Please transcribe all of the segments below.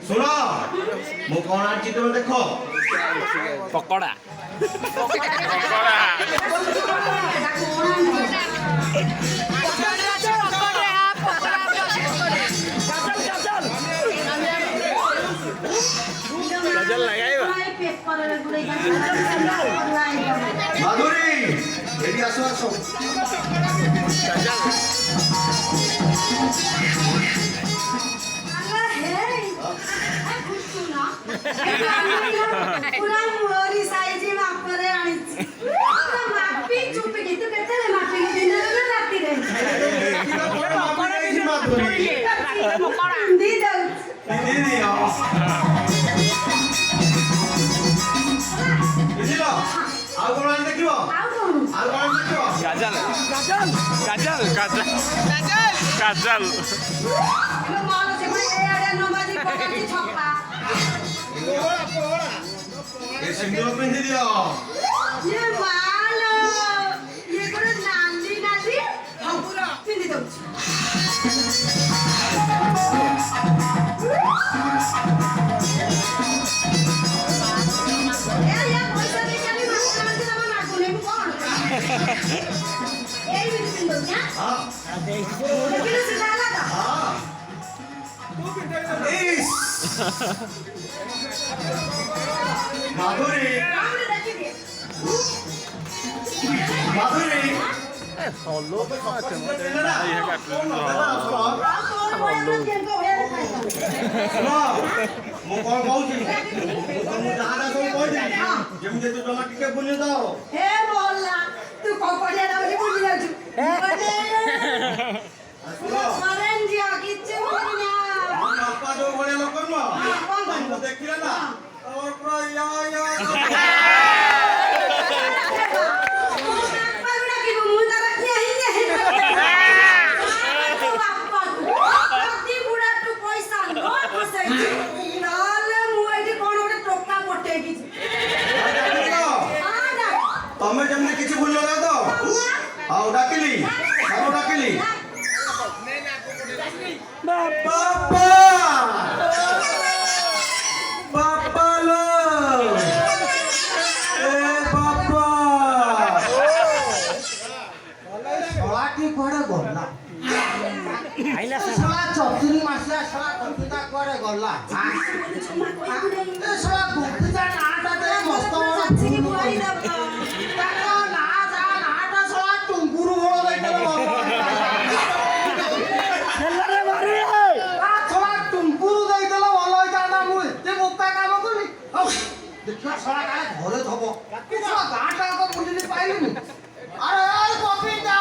ଶୁଣ ମୁଁ କଣ ଆଣିଛି ତମେ ଦେଖ ପକୋଡ଼ା ମାଧୁରୀ ଏଠି ଆସ ଆସ ଆଉ କଣ ଆଣି ଦେଖିବ ଆଉ କଣ ଦେଖିବ କାଜଲ କାଜଲ କାଜଲ କାଜଲ ଏ ସିନ୍ଦୁର ପିନ୍ଧି ଦିଅ ପିନ୍ଧି ଦଉଛି মাধুরী মাধুরী হলো ମୁଁ କଣ କହୁଛି ଯାହା ସବୁ କହିଦେଲି ଯେମିତି ତୁ ଜମା ଟିକେ ବୁଲି ଦବ ହେ ବୋଲା ତୁ କପଡ଼ିଆ ବୋଲି ବୁଝି ଯାଉଛୁ ବାପା ଯୋଉ ଭଳିଆ ଲୋକ ନୁହଁ ଦେଖିଲେ ନା ତମେ ଯେମିତି କିଛି ଭୁଲ ଲଗା ତ ଆଉ ଡାକିଲି ବାପା ବାପା ଲୋ ଏ ବାପା ଶଳାଟି କୁଆଡେ ଗଲା ଶଳା ଚତୁରୀ ମାସିଆ ଶଳା କମ୍ପୁଟା କୁଆଡେ ଗଲା ଶଳା କମ୍ପୁଟା ନାଁଟା ଦେଇ ମସ୍ତ ବଡ ନାଁଟା ଶଳା ଟୁଙ୍ଗୁରୁ ବଳ ଦେଇଦେଲେ ଶଳା ଟୁଙ୍ଗୁରୁ ଦେଇଦେଲେ ଭଲ ହେଇଥାନ୍ତା ମୁଁ ଏତେ ବୋକା କାମ କଲି ଦେଖିବା ଶଳା କାଳେ ଘରେ ଥବ ଶଳା ଗାଁଟା ଆଗ ବୁଲିଲି ପାଇଲିନି ଆରେ କବିତା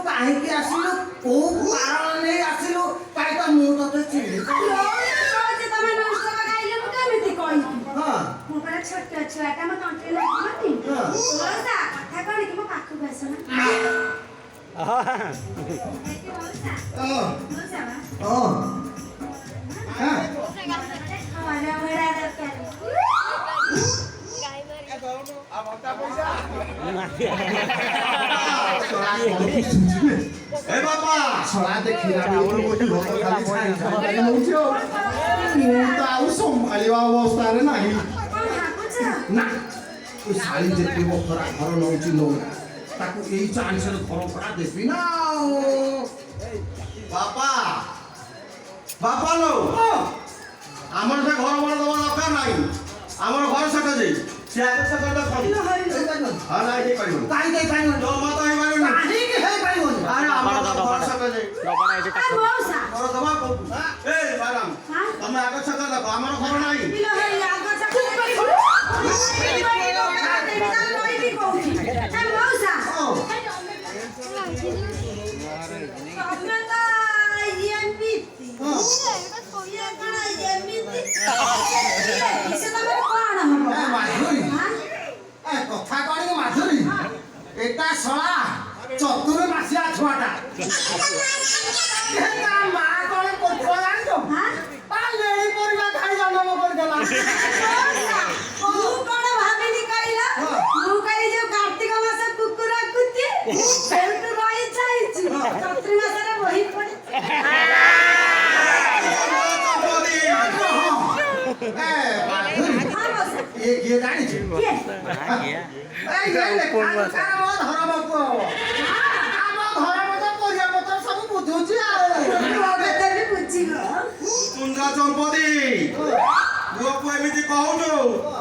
କାହିଁକି ଆସିଲୁ କୋଉ କାରଣ ନେଇ ଆସିଲୁ କାହିଁ ତ ମୁଁ ତତେ ଚିହ୍ନି ଛୋଟ ଛୁଆଟା ମୋ ତଣ୍ଟିରେ ଲାଗିବନି କଥା କଣ କି ମୋ ପାଖକୁ ଆସ ଏ ବାପା ଶଳା ଦେଖିଲା ମୁଁ ତ ଆଉ ସମ୍ଭାଳିବା ଅବସ୍ଥାରେ ନାହିଁ ନା ଏ ଶାଳୀ ଯେତେ ବଖରା ଘର ନଉଛି ନଉ ତାକୁ ଏଇ ଚାନ୍ସରେ ଘର ଭଡ଼ା ଦେବି ନା ବାପା ବାପା ଲୋ ଆମର ସେ ଘର ଭଡ଼ା ଦେବା ଦରକାର ନାହିଁ ଆମର ଘର ସେଟା ଯେ ସେ ଆଗ ସେ କଥା କହିଲ ହଁ ନାଇଁ ହେଇପାରିବନି କାହିଁକି ହେଇପାରିବନି ଜମା ତ ହେଇପାରିବନି କାହିଁକି ହେଇପାରିବନି ପାଇବନି ଆରେ ଆମର ଘର ଛକ ଯେ ଡବାଟା ଏଠି ଏ ମଉସା ଘର ଦବା କହୁଛୁ ଏ ମ୍ୟାଡାମ ହଁ? ତମେ ଆଗ ଛକ ଦେଖ ଆମର ଘର ନାହିଁ ପିଲା ହେଇ ଆଗ ଚାକରି କରିବୁ କହିବି କହୁଛି ଏ ମଉସା ତମେ ତ ଏମିତି ଇଏ କଣ ଏମିତି ସେ ତମର କଣ ହବ ଏ ମାଧୁରୀ ହଁ? ଏ କଥା କଣ କି ମାଧୁରୀ ଏଟା ଶଳା ଚତୁର ମାସିଆ ଛୁଆଟା ତା ମା କଣ କରୁଥିବ ଜାଣିଛ ହଁ? ତା ଲେଳି ପରିବା ଖାଇ ଜନ୍ମ କରିଦେଲା ମୁଁ କଣ ଭାବିଲି କହିଲ ମୁଁ କହିଲି ଯୋଉ କାର୍ତ୍ତିକ ମାସ କୁକୁର କୁତି ସେଇଠୁ ରହି ଯାଇଛୁ ଚୈତ୍ର ମାସରେ ବହି ପଡି ଏ ମାଧୁରୀ ହଁ ମଉସା ଇଏ କିଏ ଜାଣିଛୁ କିଏ? ଆମ ଧର୍ମ ପୁଅ ଆମ ଧର୍ମ ତ ପରିବା ପତ୍ର ସବୁ ବୁଝୁଛି ଆଉ କେତେ ବି ବୁଝିବ ସୁନ୍ଦର ଚମ୍ପତି ପୁଅକୁ ଏମିତି କହୁଛୁ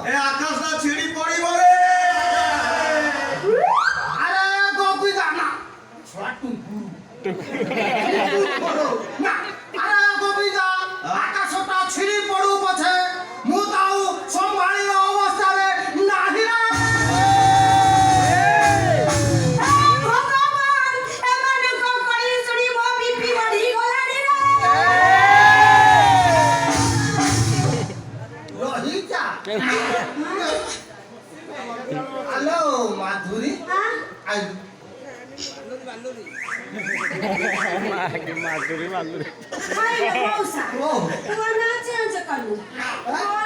ଏ ଆକାଶଟା ଛିଡ଼ି ପଡ଼ିବ ରେ ଆରେ ଗୋପୀ ଦାନା ଛୁଆ ଟୁଙ୍କୁରୁ ନା ଆରେ ଗୋପୀ ଦା ଆକାଶଟା ଛିଡ଼ି ପଡୁ ପଛେ ମୁଁ ତ ଆଉ ସମ୍ଭାଳିବା ଅବସ୍ଥାରେ ନାହିଁ ନା ଭଗବାନ ଏମାନଙ୍କ କଳି ଶୁଣି ମୋ ବିପି ବଢିଗଲାଣି ରେ ରହିଯା ହ୍ୟାଲୋ ମାଧୁରୀ ହଁ? ମାଧୁରୀ ମାଧୁରୀ କହିଲେ ମଉସା ଓ ତୁ ନା ଚେଞ୍ଜ କଲୁ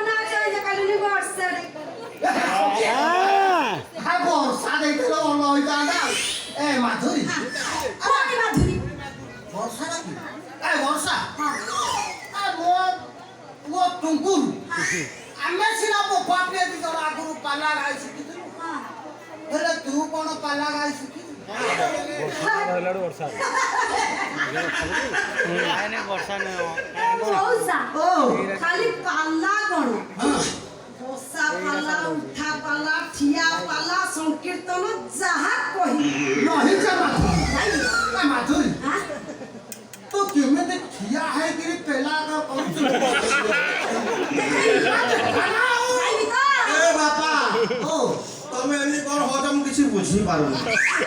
ନା ଚେଞ୍ଜ କଲୁନି ବର୍ଷାରେ ବର୍ଷା ଦେଇଥିଲେ ଭଲ ହୋଇଥାନ୍ତା ଏ ମାଧୁରୀ କଣ ମାଧୁରୀ ବର୍ଷା କି ଏ ବର୍ଷା ହଁ ମୋ ଟୁଙ୍କୁରୁ ଆମେ ସିନା ମୋ ବାପେ ଦି ଜଣ ଆଗରୁ ପାଲା ଗାଇ ଶିଖିଥିଲୁ ହଁ ହେଲେ ତୁ କଣ ପାଲା ଗାଇ ଶିଖିଛୁ ମଉସା ଓ ଖାଲି ପାଲା କଣ ବସା ପାଲା ଉଠା ପାଲା ଠିଆ ପାଲା ସଂକୀର୍ତ୍ତନ ଯାହା କହିବି ରହିଯା ମାଧୁରୀ ଜାଣିଲୁ? ଏ ମାଧୁରୀ ହଁ? ତୁ କେମିତି ଠିଆ ହେଇକିରି ପେଲା କରୁଛୁ ଖାଇବି ତ? ଏ ବାପା ଓ ତମେ ଏମିତି କଣ ହଉଛ ମୁଁ କିଛି ବୁଝିପାରୁନି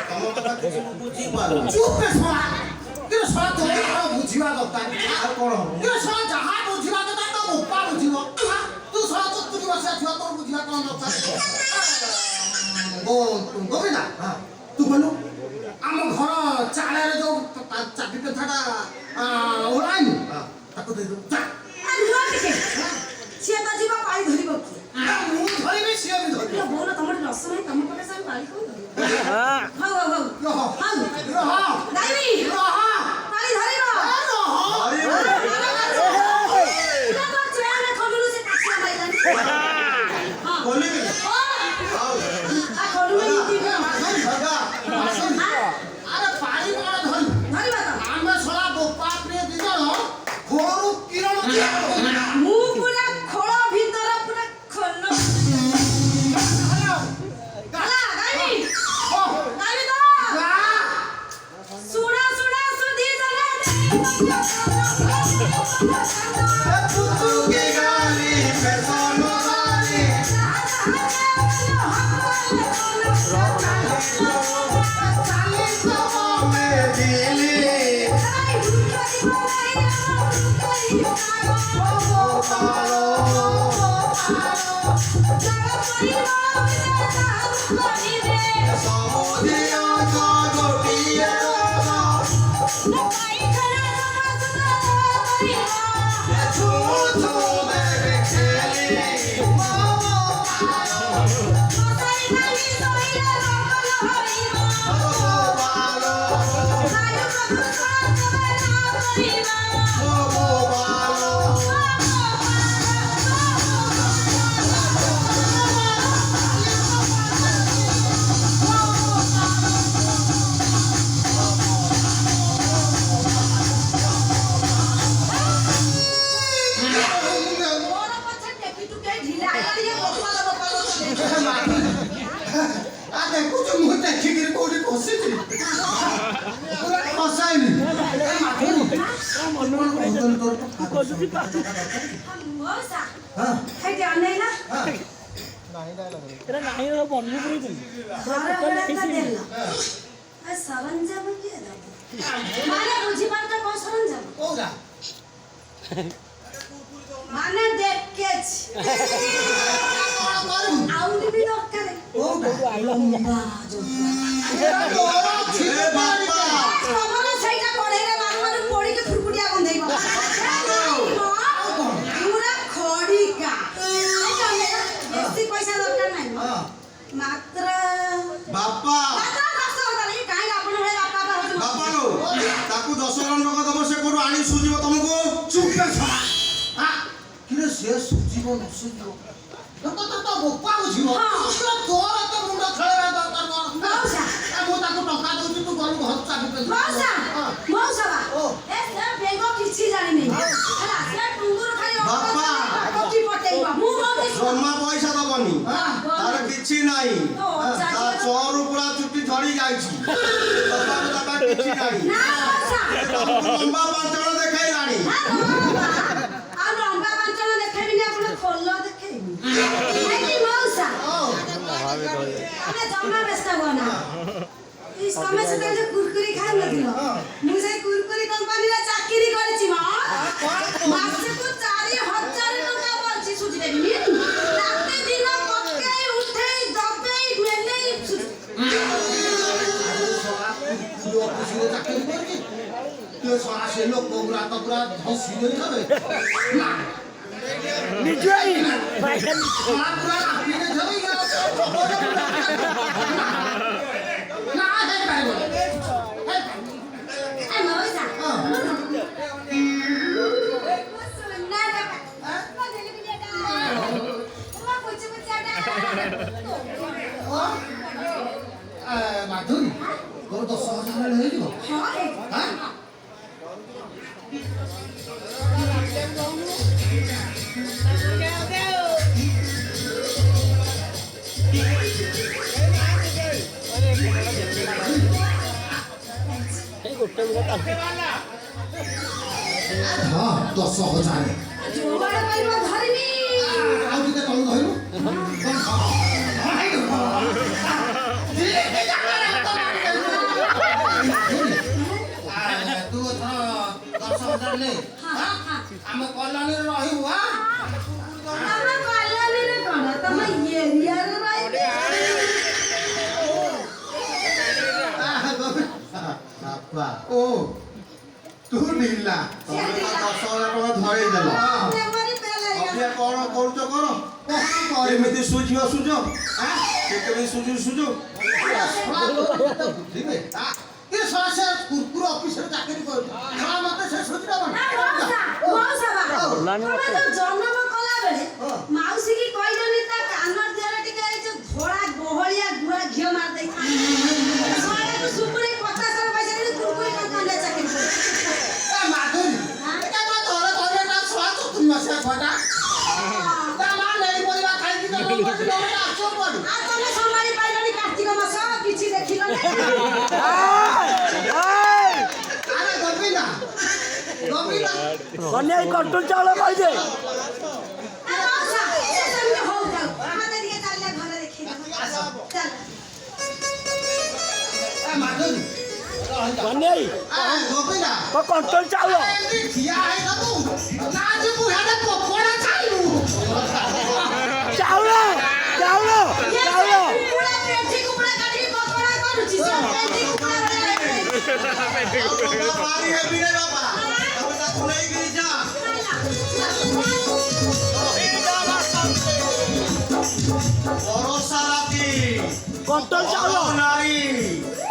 ତମ କଥା କିଛି ମୁଁ ବୁଝିପାରୁନି ଚୁପ୍ ରେ ଶଳା କିନ୍ତୁ ଶଳା ତୋ କଣ ବୁଝିବା ଦରକାର ଆଉ କଣ ହବ କିନ୍ତୁ ଶଳା ଯାହା ବୁଝିବା ଦରକାର ତ ବୋପା ବୁଝିବ ତୁ ଶଳା ତୁ ତୁରି ବସିଆ ଛୁଆ ତୋର ବୁଝିବା କଣ ଦରକାର ଗୋବିନ୍ଦା ତୁ କହିଲୁ ଆମ ଘର ଚାଳରେ ଯୋଉ ଚାବି ପେଥାଟା ଓଳାଇନି ତାକୁ ଦେଇଦେବୁ ଯା ଆ, ରୁହ ଟିକେ ସିଏ ତ ଯିବ ପାଳି ଧରିବ କିଏ ମୁଁ ଧରିବି ସିଏ ବି ଧରିବ ଇଲୋ ବୋଉଲୋ ତମର ରସ ନାହିଁ ତମ ପଟେ ସାଙ୍ଗେ ପାଳି କଣ ଧରିବ ହଉ ହଉ ହଉ ରହ ହଉ ରହ ଯାଇବି ରହ ପାଳି ଧରିବ ରହ ଖୋଲିବି ଆରେ ପାଣି କଣ ଧରିବୁ ଆମେ ଶଳା ବୋପା ପ୍ରିୟ ଦି ଜଣ ଘରୁ କିରଣ ଦେଖୁଛୁ ମୁଁ ଦେଖିକିରି କୋଉଠି ବସିଛି ମଉସା ହଁ ହେଇଟି ଅନେଇଲା ଏଟା ନାହିଁ ରେ ବନ୍ଧୁ ପୁରେଇଥିଲି ଘର ଭଡ଼ା ତ ଦେଲ ଆଉ ସରଞ୍ଜାମ କିଏ ଦବ ମାନେ ବୁଝିପାରୁଛ କୋଉ ସରଞ୍ଜାମ କୋଉଟା ମାନେ ଦେଖେଛି ଆଉରି ବି ଦରକାର ଲମ୍ବା ତମର ସେଇଟା କଢେଇରେ ମାରୁ ମାରୁ ପୋଡିକି ଫୁରଫୁଟିଆ ଗନ୍ଧେଇବ ପୁରା ଖଡିକା ବେଶୀ ପଇସା ଦରକାର ନାହିଁ ମାତ୍ର ବାପା ମାତ୍ର 10,000 କାହିଁକି ଆପଣ ଭଳି ବାପା ହଉଛନ୍ତି ବାପା ଲୋ ତାକୁ 10,000 ଟଙ୍କା ଦବ ସେ କୋଉଠୁ ଆଣି ସୁଝିବ ତମକୁ ଚୁପେ ଛଡ଼ା କିରେ ସେ ସୁଝିବ ନ ସୁଝିବ ଲୋକ ତ ବୋପା ବୁଝିବ ତୋର ତ ମୁଣ୍ଡ ଖେଳେଇବା ଦରକାର ମଉସା ମୁଁ ତାକୁ ଟଙ୍କା ଦଉଛି ତୁ ଗଲୁ ଘର ଚାବି ମଉସା ମଉସା ଏ ସେ ବେଗ କିଛି ଜାଣିନି ହେଲା ସେ ଟୁଙ୍ଗୁରୁ ଖାଲି ବାପା। ପଟି ପଟେଇବ ମୁଁ କହୁଛି ଜମା ପଇସା ଦବନି ତାର କିଛି ନାହିଁ ତା ଚଅରୁ ପୁରା ଚୁଟି ଝଡି ଯାଇଛି ଦବାକୁ ଦବା କିଛି ନାହିଁ ନା ମଉସା ତମକୁ ଲମ୍ବା ପାଞ୍ଚଣ ଦେଖେଇଲାଣି ଆଉ ଲମ୍ବା ପାଞ୍ଚଣ ଦେଖେଇବିନି ଆପଣ ଖୋଲ ଦେଖେଇବି ନାଇଁ ମଉସା ଆମେ ଜମା ବ୍ୟସ୍ତ ହୁଅନା এই সময় সাথে যে কুরকুরি খাই নছিল মু সেই কুরকুরি কোম্পানিরে চাকরি করেছি মা মাসেকু 4,000 টাকা বলছি সুজি দেবি রাতে দিন পকেই উঠেই দবেই মেলেই অফিসে চাকরি করছি তুই সারা সে লোক পুরা তো পুরা ধসি দেই যাবে না ନିଜଇ সারা পুরা আপনি যাবে না হে পারিব এ মউসা না না মা দেলি বিলেটা মা কুচি কুচাটা মাধুরী তোর 10,000 হয়ে যাব হয় হ্যাঁ এই ଗୋଟେ ମିନିଟ୍ হ্যাঁ 10,000 জোগাড় করিব ধরিনি ଆଉ ଟିକେ ତଳୁ ଧରିବୁ ତୁ ଏଥର 10,000 ନେ ଆମେ କଲ୍ୟାଣୀରେ ରହିବୁ ତମେ କଲ୍ୟାଣୀରେ କଣ ତମେ ଏରିଆରେ ରହିବେ ବାପା ଓ ତୁ ଢିଲା ତମେ 10,000 ଟଙ୍କା ଧରେଇ ଦେଲ ମେମୋରି ଫେଲ୍ ଅବିକା ହେଇଗଲା କଣ କରୁଛ କର କେମିତି ସୁଝିବ ସୁଝ ସେ କେମିତି ସୁଝୁ ବୁଝିବେ ଏ ସେ କୁରକୁର ଅଫିସରେ ଚାକିରି କରୁଛି ମତେ ସେ ସୁଝିବ ନା ମଉସା ତମେ ତ ଜନ୍ମ କଲା ବେଳେ ମାଉସୀ କି କହିଲନି ତା କାନ ଦେହରେ ଟିକେ ଏଇ ଯୋଉ ଧଳା ଗହଳିଆ ଗୁଆ ଘିଅ ମାରି ଦେଇଥାନ୍ତି ଶହେକୁ ସୁପୁରି 50,000 ପଇସା ଦେଇ କୁରକୁରି କୋମ୍ପାନୀରେ ଚାକିରି କରେ ମାଧୁରୀ ଏଟା ତ ତୋର ତୋରଟା 64 ମାସିଆ ଛୁଆଟା ତା ମା ନେଇ ପରିବା ଖାଇକି ତ ବସି ନହେଲେ ଆସୁ ପଡୁ ଆଉ ତମେ ସମ୍ଭାଳି ପାଇଲନି କାର୍ତ୍ତିକ ମାସ କିଛି ଦେଖିଲନି ଆରେ ଗୋବିନ୍ଦା କନ୍ୟା କଣ୍ଟ୍ରୋଲ ଚାଉଳ କହିଦେ ମଉସା ସେମିତି ହଉ ଯାଉ ମତେ ଟିକେ ଚାଲିଲା ଘରେ ଦେଖେଇଦବ ଚାଲ ମାଧୁରୀ କନ୍ୟା ଗୋବିନ୍ଦା କଣ୍ଟ୍ରୋଲ ଚାଉଳ ଏମିତି ଠିଆ ହେଇନୁ ନା ଯିବୁ ହେଲେ ପକୋଡ଼ା ଖାଇବୁ ଚାଉଳ ଚାଉଳ ଚାଉଳ କୁକୁଡ଼ା ପେଣ୍ଠି କୁକୁଡ଼ା କାଟିକି ପକୋଡ଼ା କରୁଛି ସେ ପେଣ୍ଠି କୁକୁଡ଼ା ଭଳିଆ ପାରି ହେବି ରେ ବାପା ତମେ ତାକୁ ନେଇକିରି ଯା ଭରସା ରାତି କଣ୍ଟ୍ରୋଲ ଚାଉଳ ନାଇଁ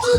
ତୁ